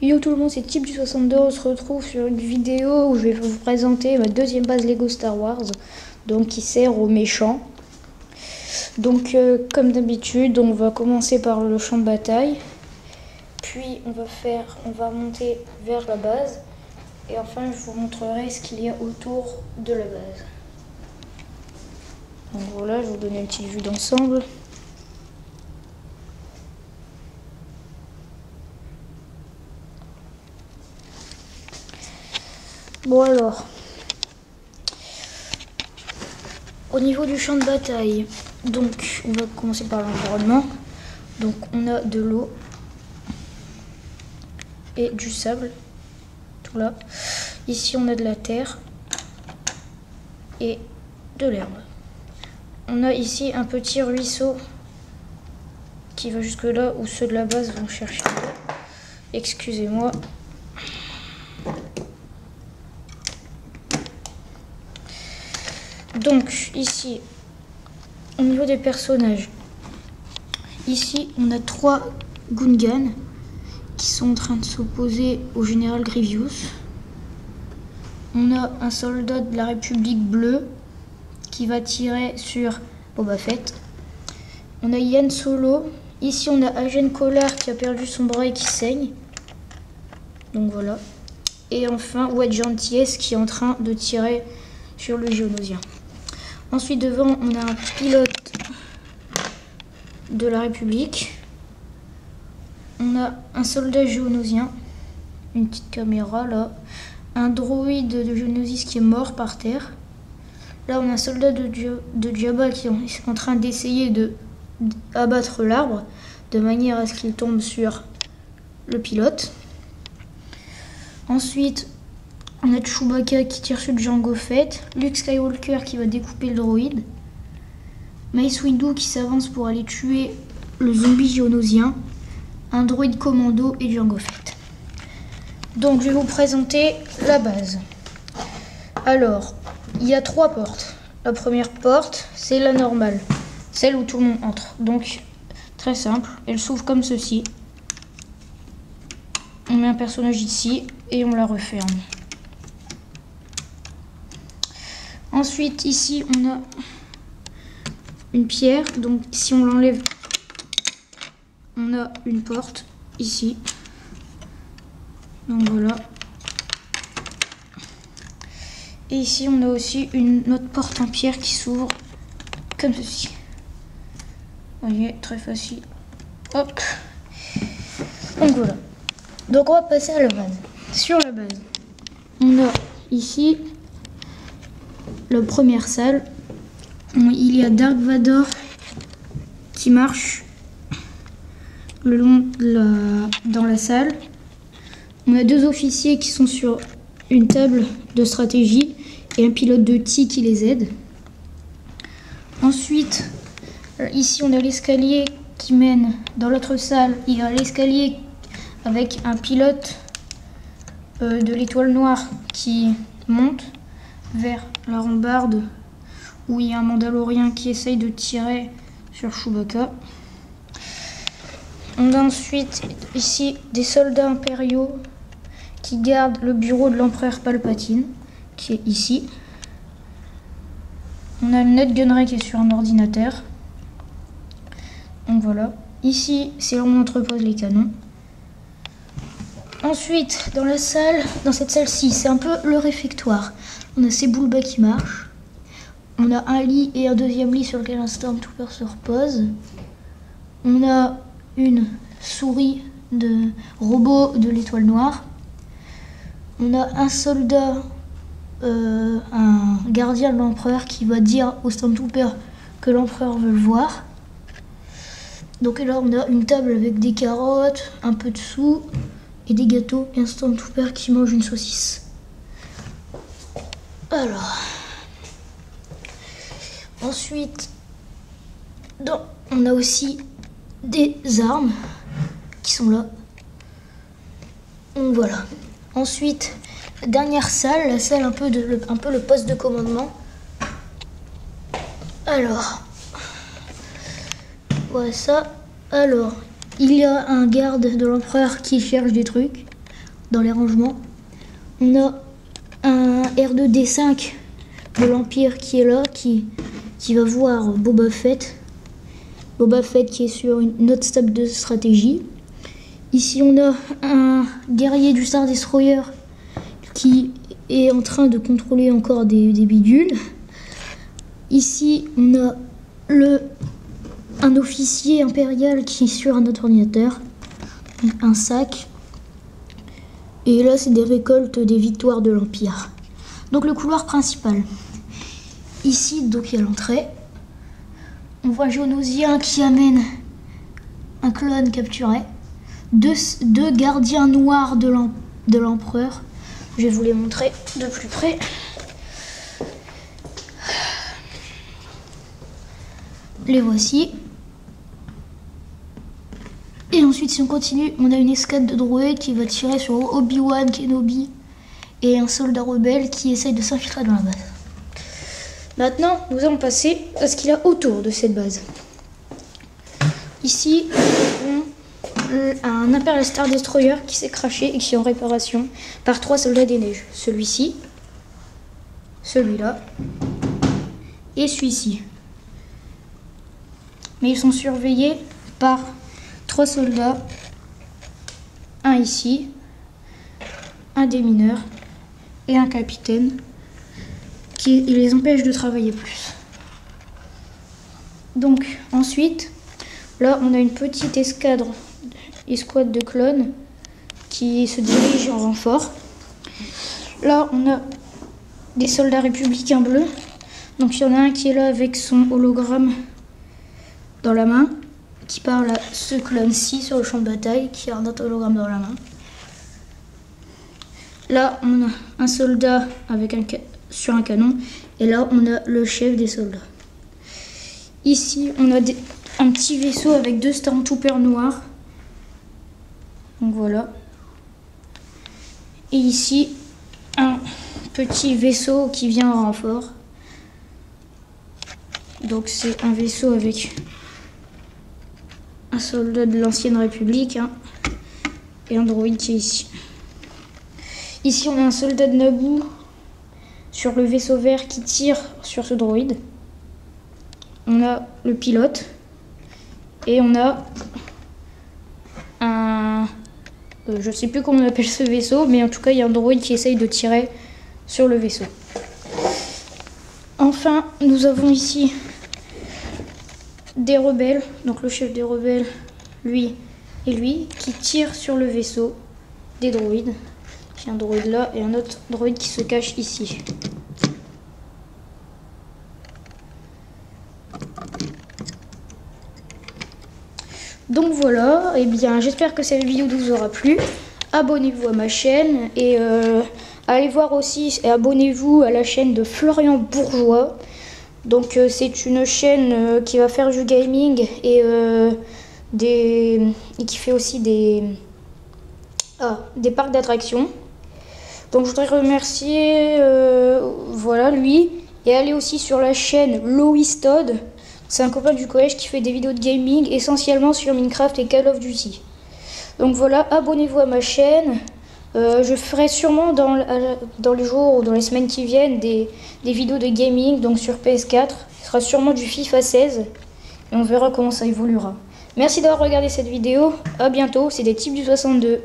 Yo tout le monde, c'est Type du 62, on se retrouve sur une vidéo où je vais vous présenter ma deuxième base Lego Star Wars, donc qui sert aux méchants. Donc comme d'habitude, on va commencer par le champ de bataille, puis on va monter vers la base, et enfin je vous montrerai ce qu'il y a autour de la base. Donc voilà, je vais vous donner une petite vue d'ensemble. Bon alors, au niveau du champ de bataille, donc on va commencer par l'environnement. Donc on a de l'eau et du sable, tout là. Ici on a de la terre et de l'herbe. On a ici un petit ruisseau qui va jusque là où ceux de la base vont chercher. Excusez-moi. Donc ici, au niveau des personnages, ici on a 3 Gungans qui sont en train de s'opposer au général Grievous. On a un soldat de la République bleue qui va tirer sur Boba Fett. On a Yann Solo. Ici on a Agen Kolar qui a perdu son bras et qui saigne. Donc voilà. Et enfin Wedge Antilles qui est en train de tirer sur le Géonosien. Ensuite devant on a un pilote de la République. On a un soldat géonosien, une petite caméra là, un droïde de Géonosis qui est mort par terre. Là on a un soldat de Jabba qui est en train d'essayer d'abattre l'arbre de manière à ce qu'il tombe sur le pilote. Ensuite on a Chewbacca qui tire sur Jango Fett, Luke Skywalker qui va découper le droïde, Mace Windu qui s'avance pour aller tuer le zombie géonosien, un droïde commando et Jango Fett. Donc je vais vous présenter la base. Alors, il y a 3 portes. La première porte, c'est la normale, celle où tout le monde entre. Donc, très simple, elle s'ouvre comme ceci. On met un personnage ici et on la referme. Ensuite, ici, on a une pierre. Donc, si on l'enlève, on a une porte ici. Donc, voilà. Et ici, on a aussi une autre porte en pierre qui s'ouvre comme ceci. Vous voyez, très facile. Hop. Donc, voilà. Donc, on va passer à la base. Sur la base, on a ici la première salle. Il y a Dark Vador qui marche le long dans la salle. On a 2 officiers qui sont sur une table de stratégie et un pilote de TIE qui les aide. Ensuite, ici on a l'escalier qui mène dans l'autre salle. Il y a l'escalier avec un pilote de l'étoile noire qui monte vers la rambarde où il y a un Mandalorien qui essaye de tirer sur Chewbacca. On a ensuite ici des soldats impériaux qui gardent le bureau de l'empereur Palpatine, qui est ici. On a une net gunnery qui est sur un ordinateur. Donc voilà. Ici, c'est là où on entrepose les canons. Ensuite, dans cette salle-ci, c'est un peu le réfectoire. On a ces boules-bas qui marchent. On a un lit et un deuxième lit sur lequel un Stormtrooper se repose. On a une souris de robot de l'étoile noire. On a un soldat, un gardien de l'empereur qui va dire au Stormtrooper que l'empereur veut le voir. Donc là, on a une table avec des carottes, un peu de sous et des gâteaux et un Stormtrooper qui mange une saucisse. Alors, ensuite, on a aussi des armes qui sont là. Donc voilà. Ensuite, dernière salle, la salle un peu le poste de commandement. Alors, voilà ça. Alors, il y a un garde de l'empereur qui cherche des trucs. dans les rangements. On a un R2D5 de l'Empire qui est là, qui va voir Boba Fett. Boba Fett qui est sur une autre table de stratégie. Ici on a un guerrier du Star Destroyer qui est en train de contrôler encore des bidules. Ici on a un officier impérial qui est sur un autre ordinateur, un sac. Et là c'est des récoltes des victoires de l'Empire. Donc le couloir principal. Ici donc il y a l'entrée. On voit Geonosien qui amène un clone capturé. Deux gardiens noirs de l'empereur. Je vais vous les montrer de plus près. Les voici. Et ensuite, si on continue, on a une escadre de droïdes qui va tirer sur Obi-Wan Kenobi et un soldat rebelle qui essaye de s'infiltrer dans la base. Maintenant, nous allons passer à ce qu'il y a autour de cette base. Ici, un Imperial Star Destroyer qui s'est crashé et qui est en réparation par 3 soldats des neiges. Celui-ci, celui-là et celui-ci. Mais ils sont surveillés par 3 soldats, un ici, un démineur et un capitaine qui les empêche de travailler plus. Donc ensuite, là on a une petite escadre de clones qui se dirige en renfort. Là on a des soldats républicains bleus. Donc il y en a un qui est là avec son hologramme dans la main, qui parle à ce clone-ci sur le champ de bataille, qui a un autre hologramme dans la main. Là on a un soldat avec sur un canon, et là on a le chef des soldats. Ici on a un petit vaisseau avec 2 Stormtroopers noirs. Donc voilà. Et ici un petit vaisseau qui vient en renfort. Donc c'est un vaisseau avec un soldat de l'ancienne République et un droïde qui est ici. Ici on a un soldat de Naboo sur le vaisseau vert qui tire sur ce droïde. On a le pilote et on a un... je sais plus comment on appelle ce vaisseau, mais en tout cas il y a un droïde qui essaye de tirer sur le vaisseau. Enfin, nous avons ici des rebelles, donc le chef des rebelles, lui et lui, qui tirent sur le vaisseau des droïdes. Il y a un droïde là et un autre droïde qui se cache ici. Donc voilà, et bien j'espère que cette vidéo vous aura plu. Abonnez-vous à ma chaîne et allez voir aussi et abonnez-vous à la chaîne de Florian Bourgeois. Donc c'est une chaîne qui va faire du gaming et qui fait aussi des parcs d'attractions. Donc je voudrais remercier voilà lui, et aller aussi sur la chaîne Loïs Todd. C'est un copain du collège qui fait des vidéos de gaming essentiellement sur Minecraft et Call of Duty. Donc voilà, abonnez-vous à ma chaîne. Je ferai sûrement dans les jours ou dans les semaines qui viennent des vidéos de gaming, donc sur PS4. Ce sera sûrement du FIFA 16 et on verra comment ça évoluera. Merci d'avoir regardé cette vidéo. À bientôt, c'est des types du 62.